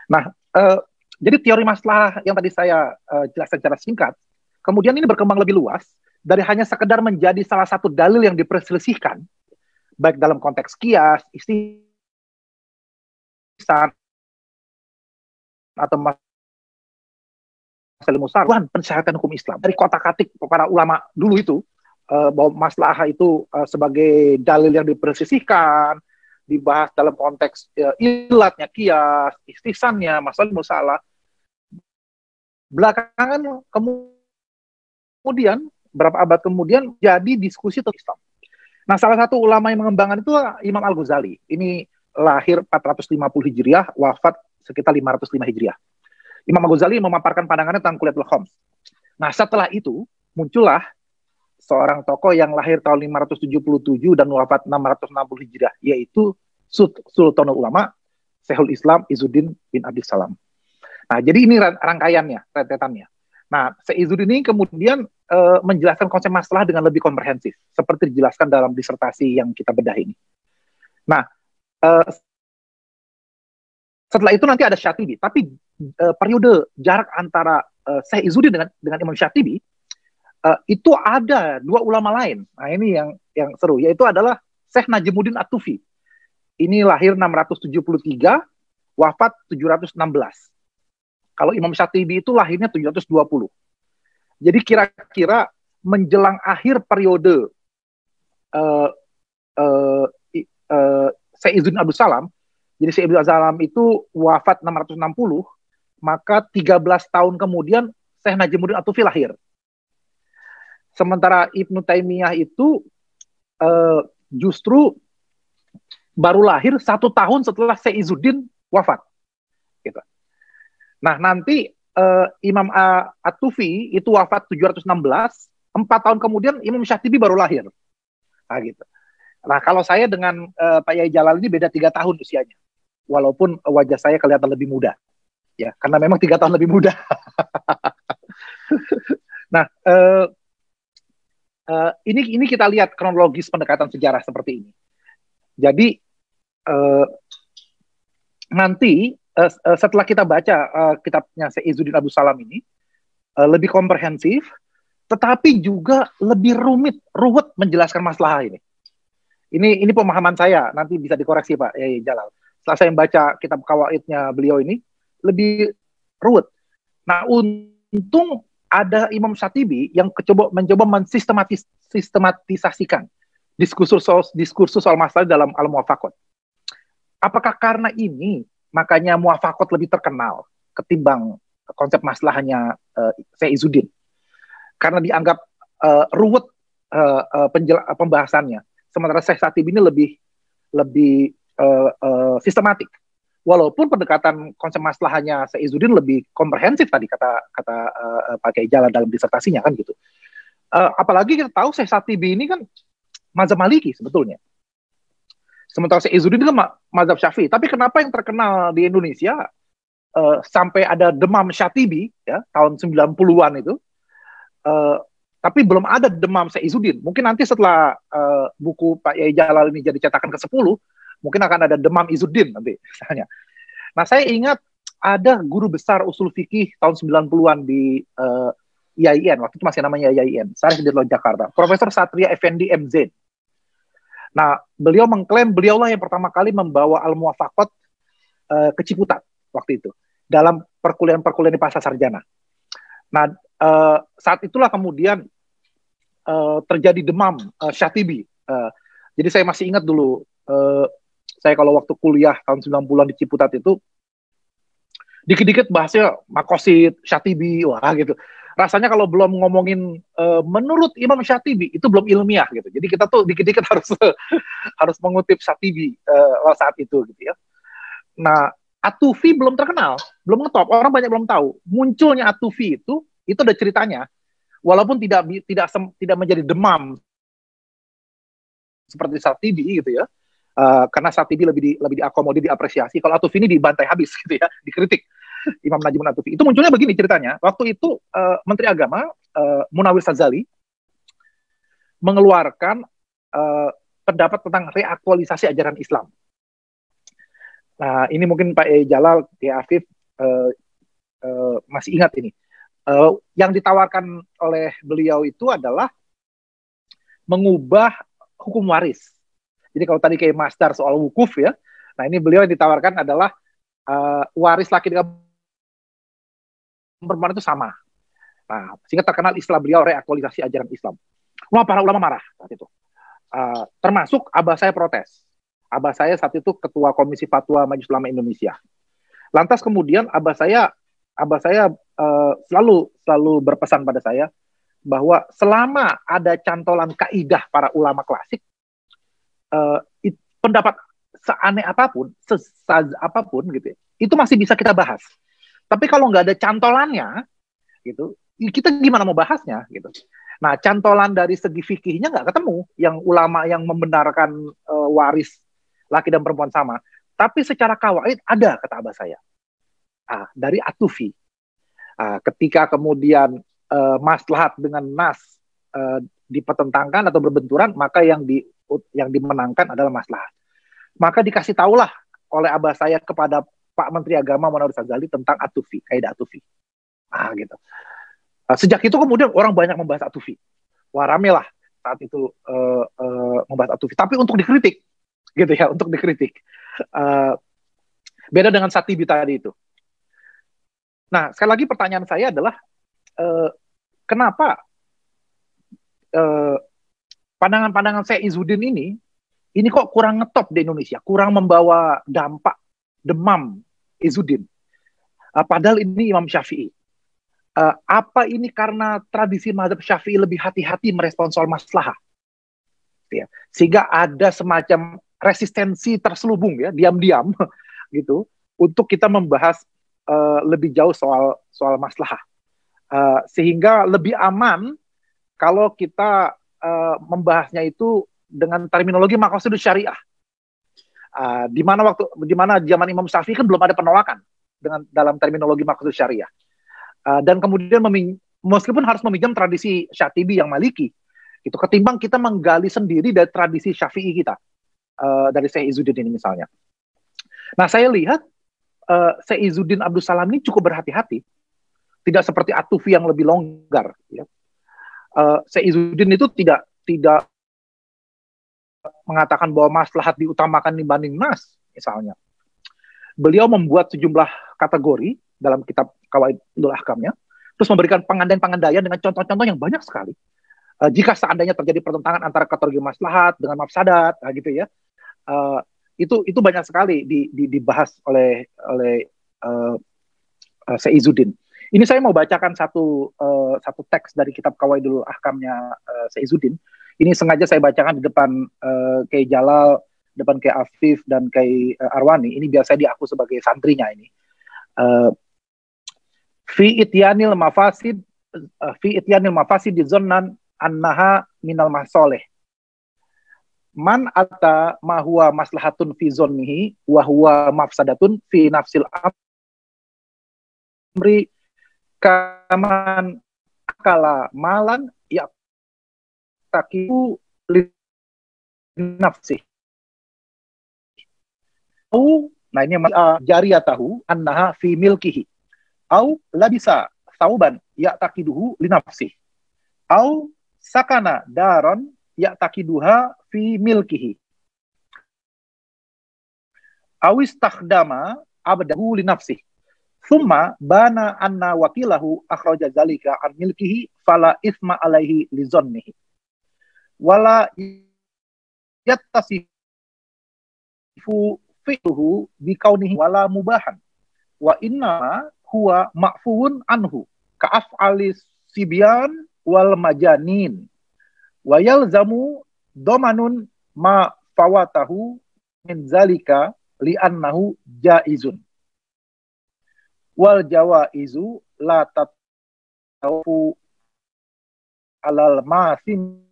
Nah, uh, jadi teori masalah yang tadi saya jelaskan secara singkat, kemudian ini berkembang lebih luas dari hanya sekedar menjadi salah satu dalil yang diperselisihkan, baik dalam konteks kias, istisan, atau masalah musyawarah pensyariatan hukum Islam. Dari kotak-katik para ulama dulu itu, bahwa maslahah itu sebagai dalil yang dipersisihkan, dibahas dalam konteks ilatnya, kias, istisannya, masalah musalah. Belakangan kemudian, berapa abad kemudian, jadi diskusi tentang Islam. Nah, salah satu ulama yang mengembangkan itu Imam Al-Ghazali. Ini lahir 450 Hijriah, wafat sekitar 505 Hijriah. Imam Al-Ghazali memaparkan pandangannya tentang Kuliatul Khams. Nah, setelah itu, muncullah seorang tokoh yang lahir tahun 577 dan wafat 660 Hijriah, yaitu Sultanul Ulama, Syekhul Islam Izzuddin bin Abdus Salam. Nah, jadi ini rangkaiannya, rentetannya. Nah, Izzuddin ini kemudian menjelaskan konsep masalah dengan lebih komprehensif, seperti dijelaskan dalam disertasi yang kita bedah ini. Nah, setelah itu nanti ada Syatibi, tapi periode jarak antara Syekh Izzuddin dengan Imam Syatibi itu ada dua ulama lain. Nah, ini yang seru, yaitu adalah Syekh Najmuddin At-Tufi. Ini lahir 673, wafat 716. Kalau Imam Syatibi itu lahirnya 720. Jadi kira-kira menjelang akhir periode Syekh Izzuddin Abdus Salam, jadi Syekh Abdus Salam itu wafat 660, maka 13 tahun kemudian Syekh Najmuddin At-Tufi lahir. Sementara Ibnu Taimiyah itu justru baru lahir 1 tahun setelah Syekh Izzuddin wafat. Gitu. Nah, nanti Imam At-Tufi itu wafat 716, 4 tahun kemudian Imam Syatibi baru lahir. Nah, gitu. Nah, kalau saya dengan Pak Yai Jalal ini beda 3 tahun usianya. Walaupun wajah saya kelihatan lebih muda. Ya, karena memang 3 tahun lebih muda. Nah, ini kita lihat kronologis pendekatan sejarah seperti ini. Jadi nanti setelah kita baca kitabnya Syekh Izzuddin Abdus Salam ini lebih komprehensif, tetapi juga lebih ruwet menjelaskan masalah ini. Ini pemahaman saya, nanti bisa dikoreksi Pak Yai Jalal. Setelah saya membaca kitab kawaidnya beliau ini lebih ruwet. Nah, untung ada Imam Syatibi yang mencoba mensistematisasikan diskursus soal masalah dalam Al-Muwafaqat. Apakah karena ini makanya Muwafaqat lebih terkenal ketimbang konsep masalahnya Syekh Izzuddin? Karena dianggap ruwet pembahasannya. Sementara Syekh Syatibi ini lebih sistematik. Walaupun pendekatan konsep masalahnya Syekh Izzuddin lebih komprehensif tadi kata Pak Kiai Jalal dalam disertasinya kan gitu. Apalagi kita tahu Syekh Syatibi ini kan mazhab Maliki sebetulnya. Sementara Syekh Izzuddin kan mazhab Syafi'i. Tapi kenapa yang terkenal di Indonesia sampai ada demam Syatibi ya tahun 90-an itu, tapi belum ada demam Syekh Izzuddin. Mungkin nanti setelah buku Pak Yai Jalal ini jadi cetakan ke-10, mungkin akan ada demam Izzuddin nanti misalnya. Nah, saya ingat ada guru besar usul fikih tahun 90-an di IAIN, waktu itu masih namanya IAIN, Syarif Hidayatullah Jakarta, Profesor Satria Effendi MZ. Nah, beliau mengklaim beliaulah yang pertama kali membawa Al-Muwafaqat ke Ciputat waktu itu, dalam perkuliahan di Pasar Sarjana. Nah, saat itulah kemudian terjadi demam Syatibi. Jadi saya masih ingat dulu, saya kalau waktu kuliah tahun 90-an di Ciputat itu, dikit-dikit bahasnya Makosid, Syatibi, wah gitu. Rasanya kalau belum ngomongin menurut Imam Syatibi, itu belum ilmiah gitu. Jadi kita tuh dikit-dikit harus mengutip Syatibi saat itu gitu ya. Nah, At-Tufi belum terkenal, belum ngetop, orang banyak belum tahu. Munculnya At-Tufi itu ada ceritanya. Walaupun tidak menjadi demam seperti Syatibi gitu ya. Karena Syatibi lebih diakomodir, diapresiasi. Kalau At-Tufi ini dibantai habis gitu ya, dikritik Imam Najmuddin At-Tufi. Itu munculnya begini ceritanya. Waktu itu Menteri Agama Munawir Sadzali mengeluarkan pendapat tentang reaktualisasi ajaran Islam. Nah, ini mungkin Pak Jalal, Pak Afif uh, masih ingat ini. Yang ditawarkan oleh beliau itu adalah mengubah hukum waris. Jadi kalau tadi kayak Masdar soal wukuf ya, nah ini beliau yang ditawarkan adalah waris laki dengan perempuan itu sama. Nah, sehingga terkenal istilah beliau reaktualisasi ajaran Islam. Wah, para ulama marah saat itu. Termasuk abah saya protes. Abah saya saat itu ketua Komisi Fatwa Majelis Ulama Indonesia. Lantas kemudian abah saya selalu berpesan pada saya bahwa selama ada cantolan kaidah para ulama klasik, pendapat seaneh apapun, sesaz apapun gitu, itu masih bisa kita bahas. Tapi kalau nggak ada cantolannya, gitu, kita gimana mau bahasnya, gitu. Nah, cantolan dari segi fikihnya nggak ketemu, yang ulama yang membenarkan waris laki dan perempuan sama. Tapi secara kawaid ada, kata abah saya. Dari Atufi. Ketika kemudian maslahat dengan nas dipertentangkan atau berbenturan, maka yang dimenangkan adalah maslahat. Maka dikasih tahulah oleh abah saya kepada Pak Menteri Agama Munawar Sazali tentang Atufi, kaidah Atufi. Gitu. Sejak itu kemudian orang banyak membahas Atufi. Wah, rame lah saat itu membahas Atufi. Tapi untuk dikritik, gitu ya, untuk dikritik. Beda dengan Satibi tadi itu. Nah, sekali lagi pertanyaan saya adalah kenapa pandangan-pandangan saya Izzuddin ini kok kurang ngetop di Indonesia, kurang membawa dampak demam Izzuddin. Padahal ini Imam Syafi'i. Apa ini karena tradisi mazhab Syafi'i lebih hati-hati merespon soal maslahah? Ya. Sehingga ada semacam resistensi terselubung ya, diam-diam gitu, untuk kita membahas lebih jauh soal maslahah. Sehingga lebih aman kalau kita membahasnya itu dengan terminologi maqasidus syariah. Di mana zaman Imam Syafi'i kan belum ada penolakan dalam terminologi maqasidus syariah. Dan kemudian meskipun harus meminjam tradisi Syatibi yang Maliki, itu ketimbang kita menggali sendiri dari tradisi Syafi'i kita, dari Syekh Izzuddin ini misalnya. Nah, saya lihat Syekh Izzuddin Abdus Salam ini cukup berhati-hati, tidak seperti Atufi yang lebih longgar. Ya. Syekh Izzuddin itu tidak mengatakan bahwa maslahat diutamakan dibanding nas, misalnya. Beliau membuat sejumlah kategori dalam kitab Qawaidul Ahkamnya, terus memberikan pengandaian-pengandaian dengan contoh-contoh yang banyak sekali. Jika seandainya terjadi pertentangan antara kategori maslahat dengan mafsadat, gitu ya, itu banyak sekali dibahas oleh Syekh Izzuddin. Ini saya mau bacakan satu teks dari kitab Qawaidul Ahkamnya Syekh Izzuddin. Ini sengaja saya bacakan di depan Kiai Jalal, depan Kiai Afif dan Kiai Arwani. Ini biasa diaku sebagai santrinya ini. Fi ityanil mafasid di zonan annaha minal mahsoleh. Man ata mahuwa maslahatun fi zonnihi wa huwa mafsadatun fi nafsil amri kaman akala malan ya takiu li nafsi. Nah ini jariyatahu annaha fi milkihi. Au labisa sauban ya takiduhu li nafsi. Au sakana daron ya takiduha fi milkihi. Awis takhdama abdahu li nafsi. Summa bana anna wakilahu akhraja zalika an milkihi fala isma alaihi li zonnihi. Wala yattasifu fi'luhu bikaunihi wala mubahan. Wa inna huwa ma'fuun anhu ka'af'alis sibyan wal majanin. Wa yalzamu domanun ma fawatahu min zalika li'annahu jaizun. Wal jawaizu la tatawu alal masimi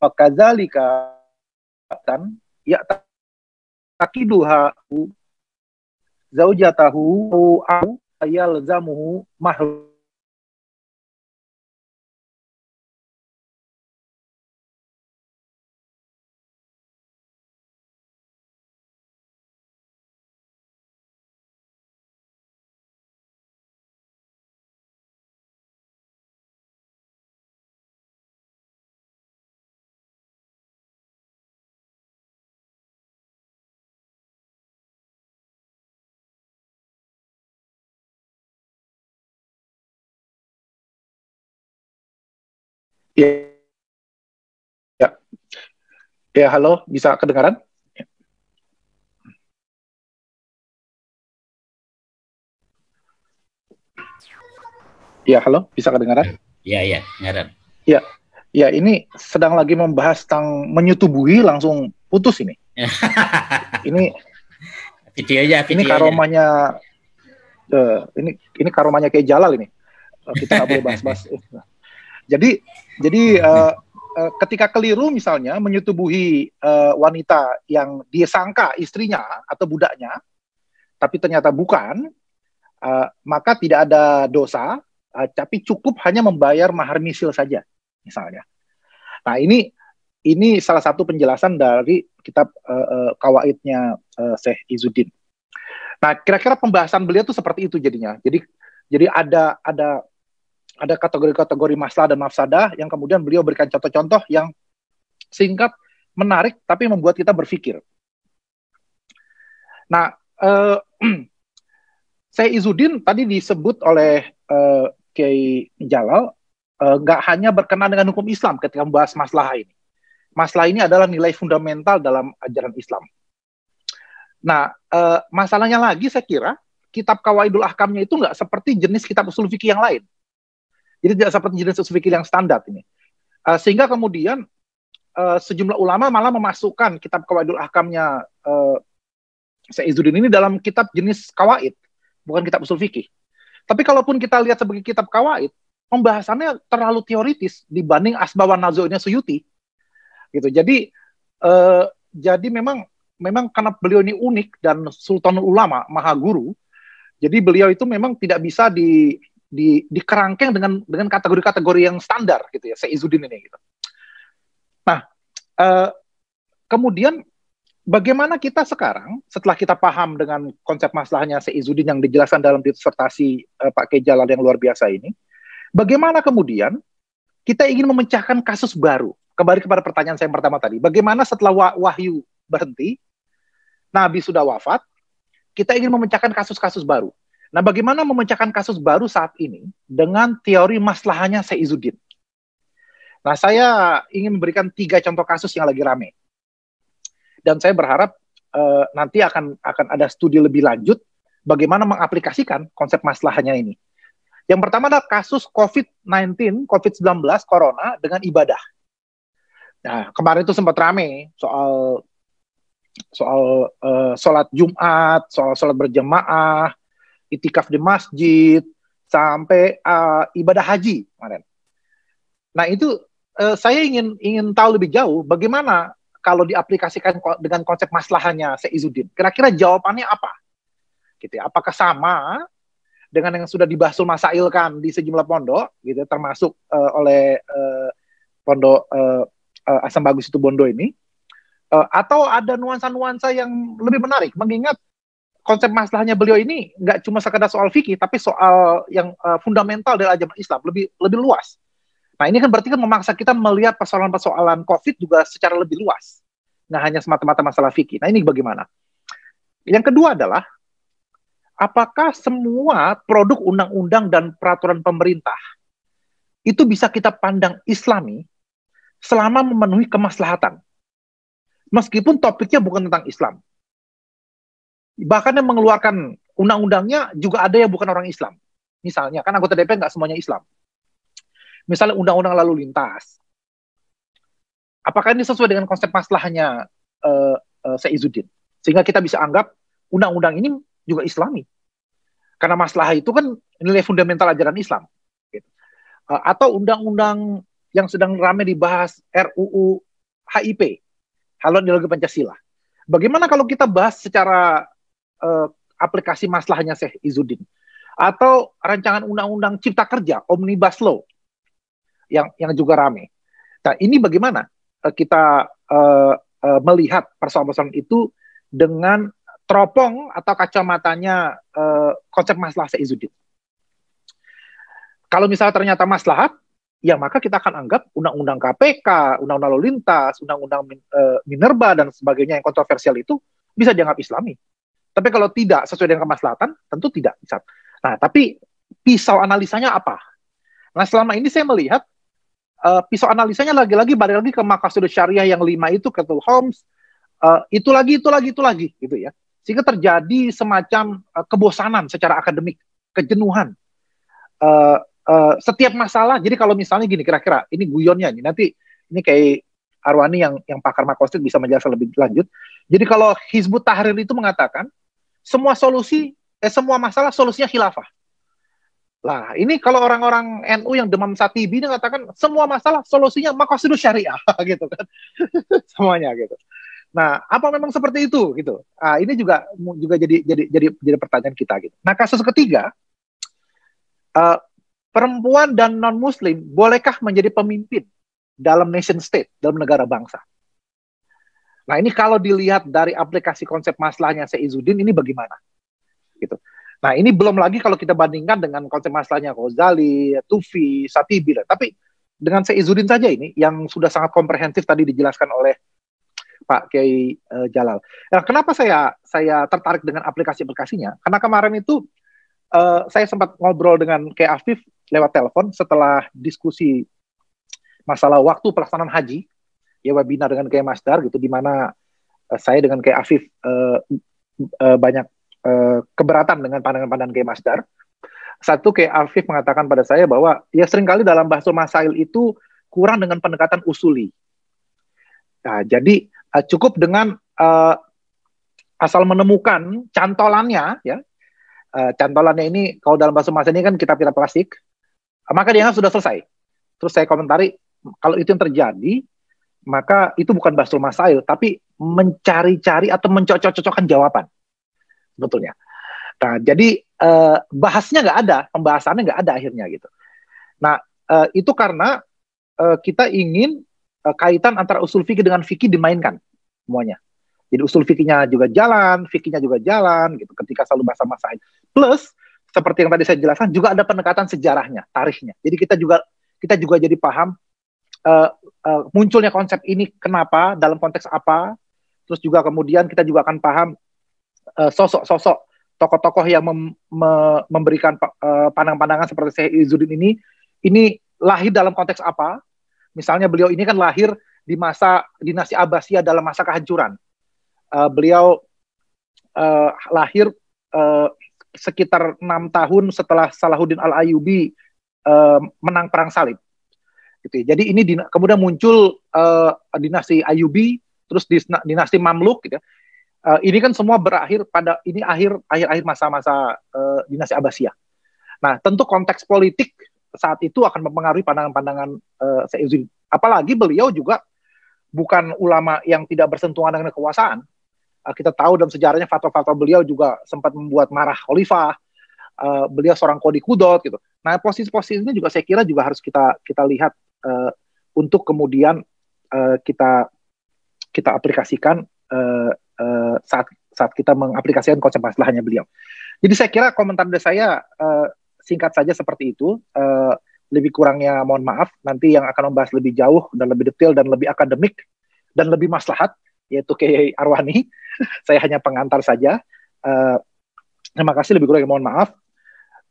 wa kadzalika tan ya takiduha zaujatahu au yalzamuhu mahrum Ya, ya, ya, halo, bisa kedengaran? Ya, halo, bisa kedengaran? Iya, iya, ngarep. Ya, ya, ini sedang lagi membahas tentang menyutubuhi langsung putus ini. Ini Videonya, ini videonya. karomanya ini karomanya kayak Jalal ini. Kita nggak boleh bahas-bahas. Jadi ketika keliru misalnya menyetubuhi wanita yang dia sangka istrinya atau budaknya, tapi ternyata bukan, maka tidak ada dosa, tapi cukup hanya membayar mahar misil saja, misalnya. Nah ini salah satu penjelasan dari kitab Kawaidnya Syekh Izzuddin. Nah kira-kira pembahasan beliau tuh seperti itu jadinya. Jadi ada kategori-kategori masalah dan mafsadah yang kemudian beliau berikan contoh-contoh yang singkat, menarik, tapi membuat kita berpikir. Nah, Syekh Izzuddin tadi disebut oleh Kiai Jalal nggak hanya berkenaan dengan hukum Islam ketika membahas masalah ini. Masalah ini adalah nilai fundamental dalam ajaran Islam. Nah, masalahnya lagi saya kira kitab Qawaidul Ahkamnya itu nggak seperti jenis kitab usul fikih yang lain. Jadi tidak seperti jenis usul fikih yang standar ini. Sehingga kemudian sejumlah ulama malah memasukkan kitab Qawaidul Ahkamnya Syekh Izzuddin ini dalam kitab jenis Qawaid, bukan kitab usul fikih. Tapi kalaupun kita lihat sebagai kitab Qawaid, pembahasannya terlalu teoritis dibanding Asbawan Nazo'nya Suyuti. Gitu. Jadi memang karena beliau ini unik dan Sultanul Ulama, Maha Guru, jadi beliau itu memang tidak bisa dikerangkeng dengan kategori-kategori yang standar gitu ya, Syekh Izzuddin ini gitu. Nah, kemudian bagaimana kita sekarang setelah kita paham dengan konsep masalahnya Syekh Izzuddin yang dijelaskan dalam disertasi Pak Kiai Jalal yang luar biasa ini, bagaimana kemudian kita ingin memecahkan kasus baru? Kembali kepada pertanyaan saya yang pertama tadi, bagaimana setelah wahyu berhenti, Nabi sudah wafat, kita ingin memecahkan kasus-kasus baru. Nah, bagaimana memecahkan kasus baru saat ini dengan teori maslahahnya Syekh Izzuddin? Nah, saya ingin memberikan 3 contoh kasus yang lagi rame. Dan saya berharap nanti akan ada studi lebih lanjut bagaimana mengaplikasikan konsep maslahahnya ini. Yang pertama adalah kasus COVID-19 Corona dengan ibadah. Nah, kemarin itu sempat rame soal sholat Jumat, soal sholat berjamaah, itikaf di masjid, sampai ibadah haji kemarin. Nah itu saya ingin tahu lebih jauh bagaimana kalau diaplikasikan dengan konsep maslahahnya Syekh Izzuddin. Kira-kira jawabannya apa? Gitu ya. Apakah sama dengan yang sudah dibasul masailkan di sejumlah pondok, gitu, termasuk oleh pondok Asam Bagus itu Bondo ini, atau ada nuansa-nuansa yang lebih menarik, mengingat konsep masalahnya beliau ini nggak cuma sekedar soal fikih, tapi soal yang fundamental dari ajaran Islam, lebih luas. Nah ini kan berarti kan memaksa kita melihat persoalan-persoalan COVID juga secara lebih luas, nggak hanya semata-mata masalah fikih. Nah ini bagaimana? Yang kedua adalah, apakah semua produk undang-undang dan peraturan pemerintah itu bisa kita pandang Islami selama memenuhi kemaslahatan? Meskipun topiknya bukan tentang Islam. Bahkan yang mengeluarkan undang-undangnya juga ada yang bukan orang Islam. Misalnya, kan anggota DPR nggak semuanya Islam. Misalnya undang-undang lalu lintas. Apakah ini sesuai dengan konsep maslahnya Syekh Izzuddin? Sehingga kita bisa anggap undang-undang ini juga Islami. Karena masalah itu kan nilai fundamental ajaran Islam. Gitu. Atau undang-undang yang sedang ramai dibahas, RUU HIP, Haluan Ideologi Pancasila. Bagaimana kalau kita bahas secara aplikasi maslahnya Syekh Izzuddin? Atau rancangan undang-undang Cipta Kerja, Omnibus Law, yang juga ramai. Nah, ini bagaimana kita melihat persoalan-persoalan itu dengan teropong atau kacamatanya konsep maslahat Syekh Izzuddin. Kalau misalnya ternyata maslahat, ya maka kita akan anggap undang-undang KPK, undang-undang lalu lintas, undang-undang Minerba dan sebagainya yang kontroversial itu bisa dianggap Islami. Tapi kalau tidak sesuai dengan kemaslahatan, tentu tidak bisa. Nah, tapi pisau analisanya apa? Nah, selama ini saya melihat pisau analisanya lagi-lagi balik lagi ke Maqasidus Syariah yang 5 itu, Ketul Homs, itu lagi gitu ya, sehingga terjadi semacam kebosanan secara akademik, kejenuhan. Setiap masalah, jadi kalau misalnya gini, kira-kira ini guyonnya nih, nanti ini kayak Arwani yang pakar Maqasid bisa menjelaskan lebih lanjut. Jadi kalau Hizbut Tahrir itu mengatakan semua masalah solusinya khilafah. Lah, ini kalau orang-orang NU yang demam Satibi ini mengatakan semua masalah solusinya Maqasidus Syariah gitu kan. Semuanya gitu. Nah, apa memang seperti itu gitu? Ini juga jadi pertanyaan kita gitu. Nah, kasus ketiga, perempuan dan non-muslim bolehkah menjadi pemimpin dalam nation state, dalam negara bangsa? Nah, ini kalau dilihat dari aplikasi konsep maslahnya Izzuddin ini bagaimana? Gitu. Nah, ini belum lagi kalau kita bandingkan dengan konsep maslahnya Ghazali, Tufi, Satibi. Tapi dengan Izzuddin saja ini yang sudah sangat komprehensif tadi dijelaskan oleh Pak Kiai Jalal. Nah, kenapa saya tertarik dengan aplikasi-aplikasinya? Karena kemarin itu saya sempat ngobrol dengan Kiai Afif lewat telepon setelah diskusi masalah waktu pelaksanaan haji, ya webinar dengan Kiai Masdar gitu, di mana saya dengan Kiai Afif banyak keberatan dengan pandangan-pandangan Kiai Masdar. Satu, Kiai Afif mengatakan pada saya bahwa ya seringkali dalam Bahsul Masail itu kurang dengan pendekatan usuli. Nah, jadi cukup dengan asal menemukan cantolannya, ya. Cantolannya ini kalau dalam Bahsul Masail ini kan kitab-kitab klasik, maka dia sudah selesai. Terus saya komentari, kalau itu yang terjadi, maka itu bukan Bahsul Masail, tapi mencari-cari atau mencocok-cocokkan jawaban. Betulnya. Nah, jadi bahasnya nggak ada, pembahasannya nggak ada akhirnya gitu. Nah, itu karena kita ingin kaitan antara usul fikih dengan fikih dimainkan semuanya. Jadi usul fikihnya juga jalan, fikihnya juga jalan gitu ketika selalu bahasa masail. Plus seperti yang tadi saya jelaskan juga ada pendekatan sejarahnya, tarikhnya. Jadi kita juga jadi paham munculnya konsep ini kenapa, dalam konteks apa. Terus juga kemudian kita juga akan paham sosok-sosok tokoh-tokoh yang memberikan pandangan-pandangan seperti Syekh Izzuddin ini lahir dalam konteks apa. Misalnya beliau ini kan lahir di masa dinasti Abbasiyah dalam masa kehancuran. Beliau lahir sekitar 6 tahun setelah Salahuddin Al-Ayyubi menang perang salib. Gitu. Jadi ini kemudian muncul dinasti Ayyubi, terus dinasti Mamluk gitu. Ini kan semua berakhir pada ini akhir masa-masa dinasti Abbasiyah. Nah, tentu konteks politik saat itu akan mempengaruhi pandangan-pandangan Syekh Izzuddin. Apalagi beliau juga bukan ulama yang tidak bersentuhan dengan kekuasaan. Kita tahu dalam sejarahnya fatwa-fatwa beliau juga sempat membuat marah khalifah. Beliau seorang qadhi qudot gitu. Nah, posisi-posisi ini juga saya kira juga harus kita lihat untuk kemudian kita aplikasikan saat kita mengaplikasikan konsep maslahnya beliau. Jadi saya kira komentar dari saya singkat saja seperti itu. Lebih kurangnya mohon maaf. Nanti yang akan membahas lebih jauh dan lebih detail dan lebih akademik dan lebih maslahat yaitu Kiai Arwani. Saya hanya pengantar saja. Terima kasih, lebih kurangnya mohon maaf.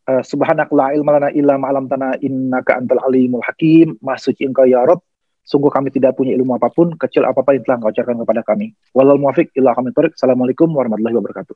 Subhanakala ilma lana illa ma 'allamtana innaka antal alimul hakim. Maha suci Engkau ya Rabb. Sungguh kami tidak punya ilmu apapun, kecil apapun yang telah Engkau ajarkan kepada kami. Wallahul muwaffiq ila aqwamit thoriq. Assalamualaikum warahmatullahi wabarakatuh.